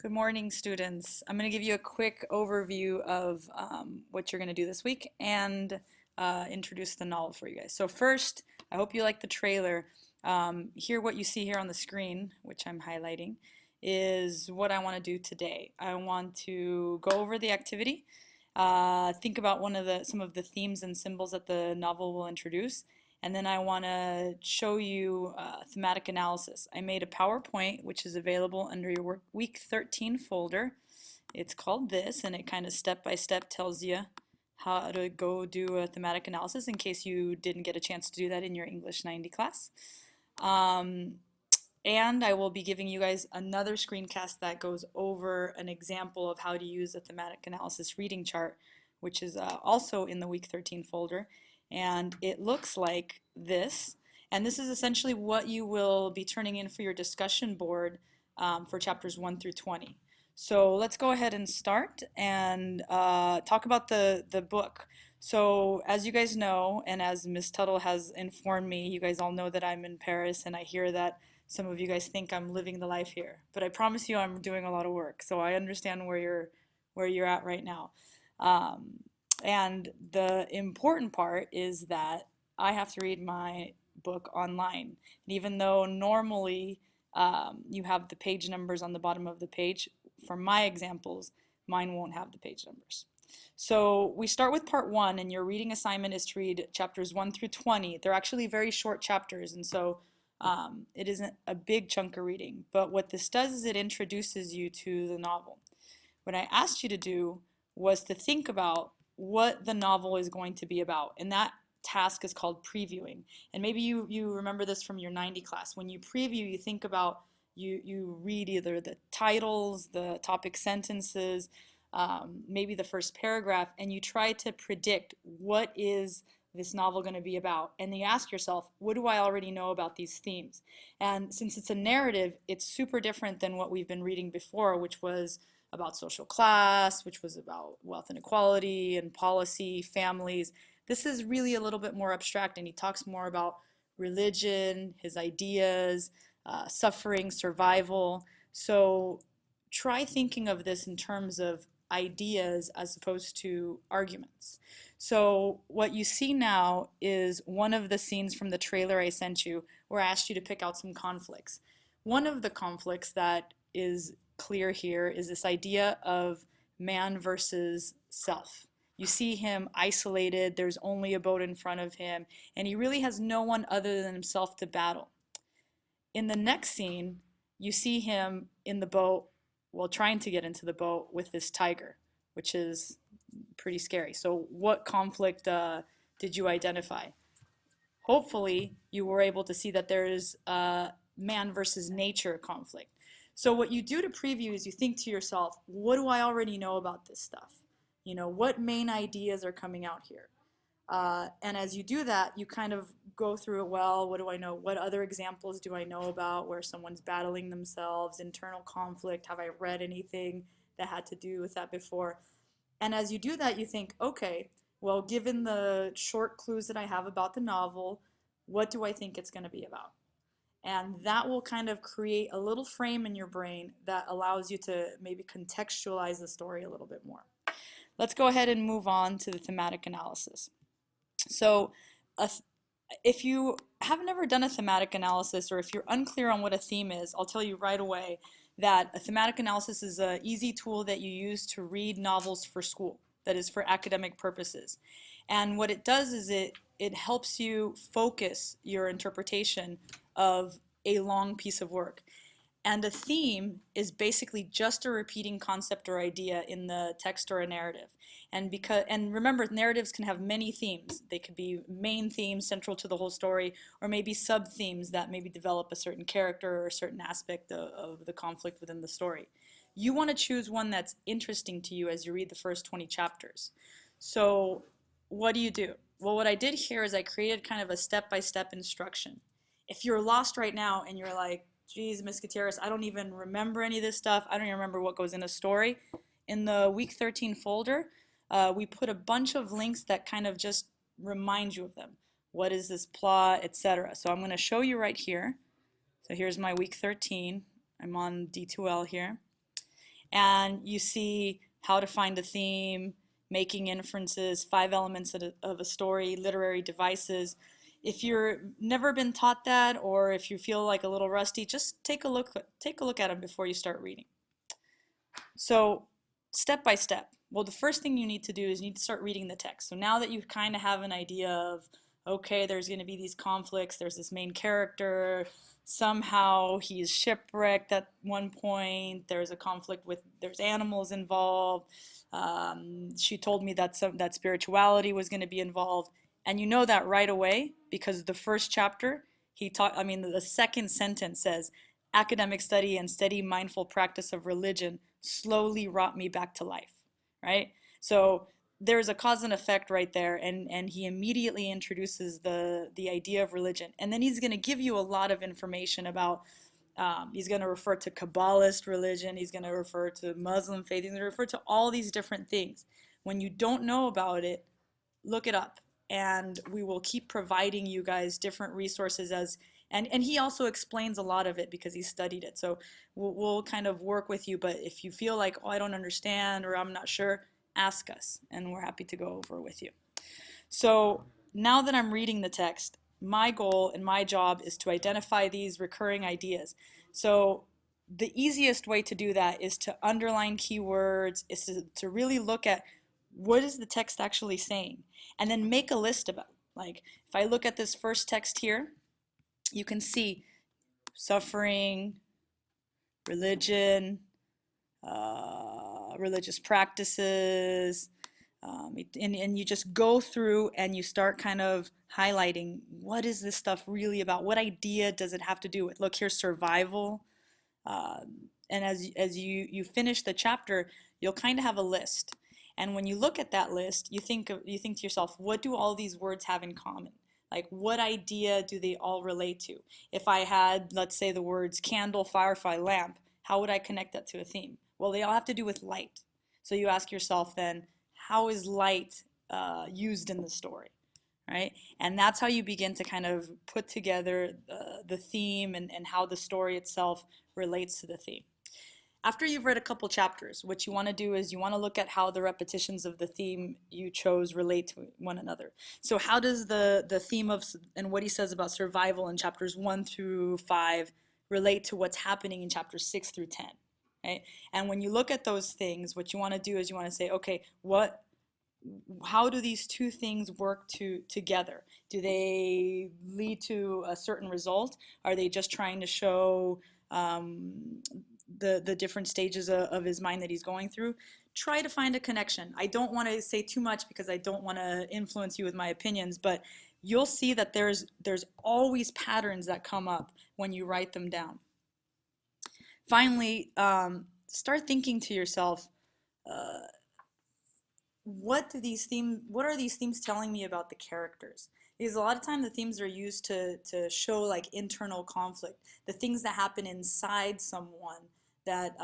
Good morning, students. I'm going to give you a quick overview of what you're going to do this week and introduce the novel for you guys. So first, I hope you like the trailer. Here, what you see here on the screen, which I'm highlighting, is what I want to do today. I want to go over the activity, think about some of the themes and symbols that the novel will introduce, and then I want to show you thematic analysis. I made a PowerPoint which is available under your week 13 folder. It's called this, and it kind of step by step tells you how to go do a thematic analysis in case you didn't get a chance to do that in your English 90 class. And I will be giving you guys another screencast that goes over an example of how to use a thematic analysis reading chart, which is also in the week 13 folder. And it looks like this. And this is essentially what you will be turning in for your discussion board for chapters 1 through 20. So let's go ahead and start and talk about the book. So as you guys know, and as Ms. Tuttle has informed me, you guys all know that I'm in Paris, and I hear that some of you guys think I'm living the life here. But I promise you I'm doing a lot of work, so I understand where you're at right now. And the important part is that I have to read my book online. And even though normally you have the page numbers on the bottom of the page, for my examples, mine won't have the page numbers. So we start with part 1, and your reading assignment is to read chapters 1 through 20. They're actually very short chapters, and so it isn't a big chunk of reading. But what this does is it introduces you to the novel. What I asked you to do was to think about what the novel is going to be about, and that task is called previewing. And maybe you remember this from your 90 class. When you preview, you think about, you read either the titles, the topic sentences, maybe the first paragraph, and you try to predict what is this novel going to be about. And then you ask yourself, what do I already know about these themes? And since it's a narrative, it's super different than what we've been reading before, which was about social class, which was about wealth inequality and policy, families. This is really a little bit more abstract, and he talks more about religion, his ideas, suffering, survival. So try thinking of this in terms of ideas as opposed to arguments. So what you see now is one of the scenes from the trailer I sent you where I asked you to pick out some conflicts. One of the conflicts that is clear here is this idea of man versus self. You see him isolated, there's only a boat in front of him, and he really has no one other than himself to battle. In the next scene, you see him in the boat, well, trying to get into the boat with this tiger, which is pretty scary. So what conflict did you identify? Hopefully, you were able to see that there is a man versus nature conflict. So what you do to preview is you think to yourself, what do I already know about this stuff? You know, what main ideas are coming out here? And as you do that, you kind of go through it. Well, what do I know? What other examples do I know about where someone's battling themselves, internal conflict? Have I read anything that had to do with that before? And as you do that, you think, okay, well, given the short clues that I have about the novel, what do I think it's going to be about? And that will kind of create a little frame in your brain that allows you to maybe contextualize the story a little bit more. Let's go ahead and move on to the thematic analysis. So if you have never done a thematic analysis, or if you're unclear on what a theme is, I'll tell you right away that a thematic analysis is an easy tool that you use to read novels for school, that is for academic purposes. And what it does is it helps you focus your interpretation of a long piece of work. And a theme is basically just a repeating concept or idea in the text or a narrative. And remember, narratives can have many themes. They could be main themes central to the whole story, or maybe sub-themes that maybe develop a certain character or a certain aspect of the conflict within the story. You want to choose one that's interesting to you as you read the first 20 chapters. So what do you do? Well, what I did here is I created kind of a step-by-step instruction. If you're lost right now and you're like, geez, Ms. Gutierrez, I don't even remember any of this stuff. I don't even remember what goes in a story. In the week 13 folder, we put a bunch of links that kind of just remind you of them. What is this plot, etc. So I'm going to show you right here. So here's my week 13. I'm on D2L here. and you see how to find a theme, making inferences, 5 elements of a story, literary devices. If you're never been taught that, or if you feel like a little rusty, just take a look at them before you start reading. So, step by step. Well, the first thing you need to do is you need to start reading the text. So now that you kind of have an idea of, okay, there's going to be these conflicts, there's this main character, somehow he's shipwrecked at one point, there's a conflict with, there's animals involved, she told me that that spirituality was going to be involved, and you know that right away because the first chapter, the second sentence says, academic study and steady mindful practice of religion slowly brought me back to life, right? So there's a cause and effect right there, and he immediately introduces the idea of religion, and then he's going to give you a lot of information about. He's going to refer to Kabbalist religion. He's going to refer to Muslim faith. He's going to refer to all these different things. When you don't know about it, look it up, and we will keep providing you guys different resources as. And he also explains a lot of it because he studied it. So we'll kind of work with you. But if you feel like, oh, I don't understand or I'm not sure, ask us, and we're happy to go over with you. So now that I'm reading the text, my goal and my job is to identify these recurring ideas. So the easiest way to do that is to underline keywords, is to really look at what is the text actually saying, and then make a list of it. Like if I look at this first text here, you can see suffering, religion, religious practices, and you just go through and you start kind of highlighting what is this stuff really about? What idea does it have to do with? Look, here's survival. And as you finish the chapter, you'll kind of have a list. And when you look at that list, you think to yourself, what do all these words have in common? Like, what idea do they all relate to? If I had, let's say, the words candle, firefly, lamp, how would I connect that to a theme? Well, they all have to do with light. So you ask yourself then, how is light used in the story, right? And that's how you begin to kind of put together the theme and how the story itself relates to the theme. After you've read a couple chapters, what you want to do is you want to look at how the repetitions of the theme you chose relate to one another. So how does the theme of, and what he says about survival in chapters 1 through 5 relate to what's happening in chapters 6 through 10? Right? And when you look at those things, what you want to do is you want to say, okay, how do these two things work together? Do they lead to a certain result? Are they just trying to show the different stages of his mind that he's going through? Try to find a connection. I don't want to say too much because I don't want to influence you with my opinions, but you'll see that there's always patterns that come up when you write them down. Finally, start thinking to yourself, what are these themes telling me about the characters? Because a lot of times the themes are used to show like internal conflict, the things that happen inside someone that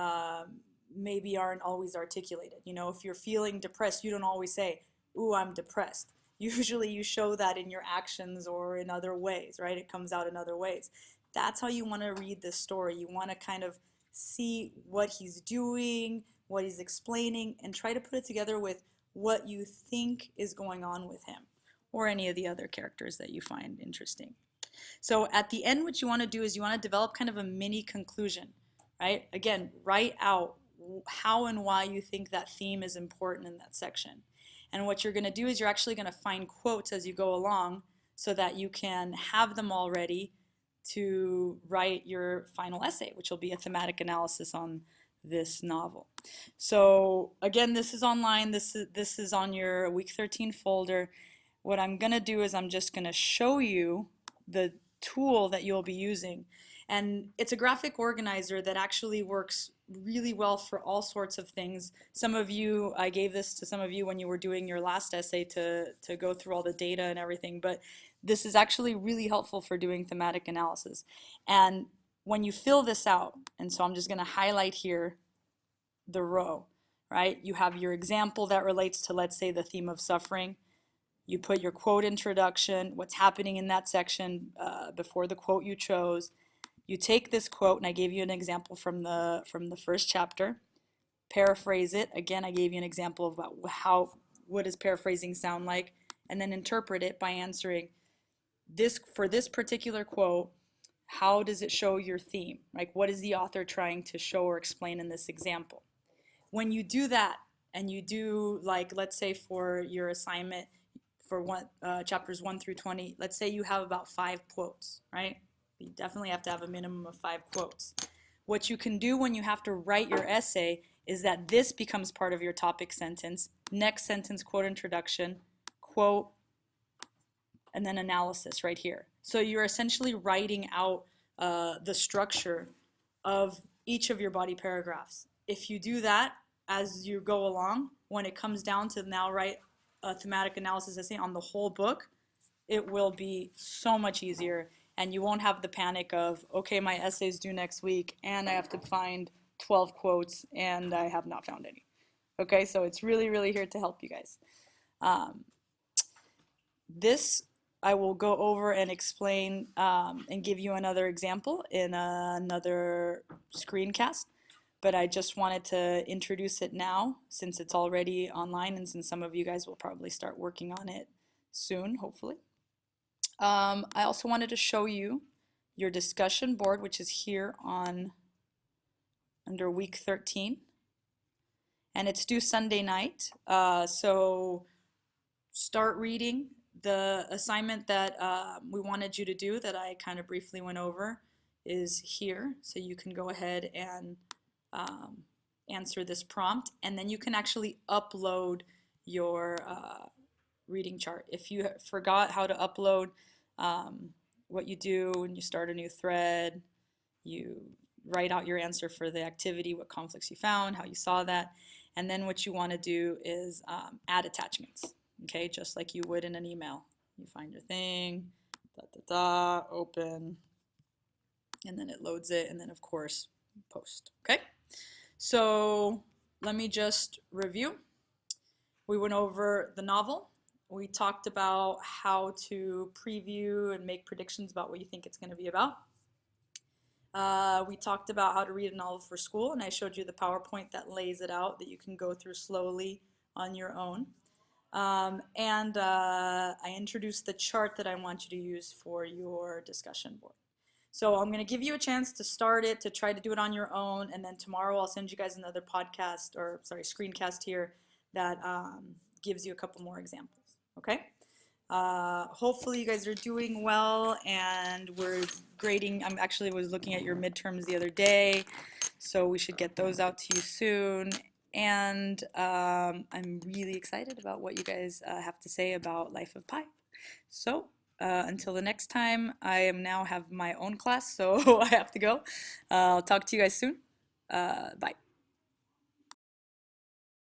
maybe aren't always articulated. You know, if you're feeling depressed, you don't always say, ooh, I'm depressed. Usually you show that in your actions or in other ways, right? It comes out in other ways. That's how you want to read this story. You want to kind of see what he's doing, what he's explaining, and try to put it together with what you think is going on with him or any of the other characters that you find interesting. So at the end, what you want to do is you want to develop kind of a mini conclusion, right? Again, write out how and why you think that theme is important in that section. And what you're going to do is you're actually going to find quotes as you go along so that you can have them all ready to write your final essay, which will be a thematic analysis on this novel. So again, this is online. This is on your week 13 folder. What I'm going to do is I'm just going to show you the tool that you'll be using. And it's a graphic organizer that actually works really well for all sorts of things. Some of you, I gave this to some of you when you were doing your last essay to go through all the data and everything, but this is actually really helpful for doing thematic analysis. And when you fill this out, and so I'm just going to highlight here the row, right? You have your example that relates to, let's say, the theme of suffering. You put your quote introduction, what's happening in that section before the quote you chose. You take this quote, and I gave you an example from the first chapter. paraphrase it. Again, I gave you an example of what does paraphrasing sound like, and then interpret it by answering this, for this particular quote, how does it show your theme? Like, what is the author trying to show or explain in this example? When you do that, and you do, like, let's say for your assignment for chapters 1 through 20, let's say you have about 5 quotes, right? You definitely have to have a minimum of 5 quotes. What you can do when you have to write your essay is that this becomes part of your topic sentence. Next sentence, quote introduction, quote, and then analysis right here. So you're essentially writing out the structure of each of your body paragraphs. If you do that as you go along, when it comes down to now write a thematic analysis essay on the whole book, it will be so much easier, and you won't have the panic of, okay, my essay's due next week and I have to find 12 quotes and I have not found any. Okay, so it's really, really here to help you guys. This I will go over and explain and give you another example in another screencast, but I just wanted to introduce it now since it's already online and since some of you guys will probably start working on it soon, hopefully. I also wanted to show you your discussion board, which is here under week 13, and it's due Sunday night. So start reading. The assignment that we wanted you to do that I kind of briefly went over is here, so you can go ahead and answer this prompt, and then you can actually upload your reading chart. If you forgot how to upload, what you do when you start a new thread, you write out your answer for the activity, what conflicts you found, how you saw that, and then what you want to do is add attachments. Okay, just like you would in an email. You find your thing, open, and then it loads it, and then of course post. Okay, so let me just review. We went over the novel. We talked about how to preview and make predictions about what you think it's going to be about. We talked about how to read a novel for school, and I showed you the PowerPoint that lays it out that you can go through slowly on your own. I introduced the chart that I want you to use for your discussion board. So I'm going to give you a chance to start it, to try to do it on your own, and then tomorrow I'll send you guys another podcast, or sorry, screencast here that gives you a couple more examples. Okay? Hopefully you guys are doing well, and we're grading. I actually was looking at your midterms the other day, so we should get those out to you soon. And I'm really excited about what you guys have to say about Life of Pi. So until the next time, I now have my own class, so I have to go. I'll talk to you guys soon. Bye.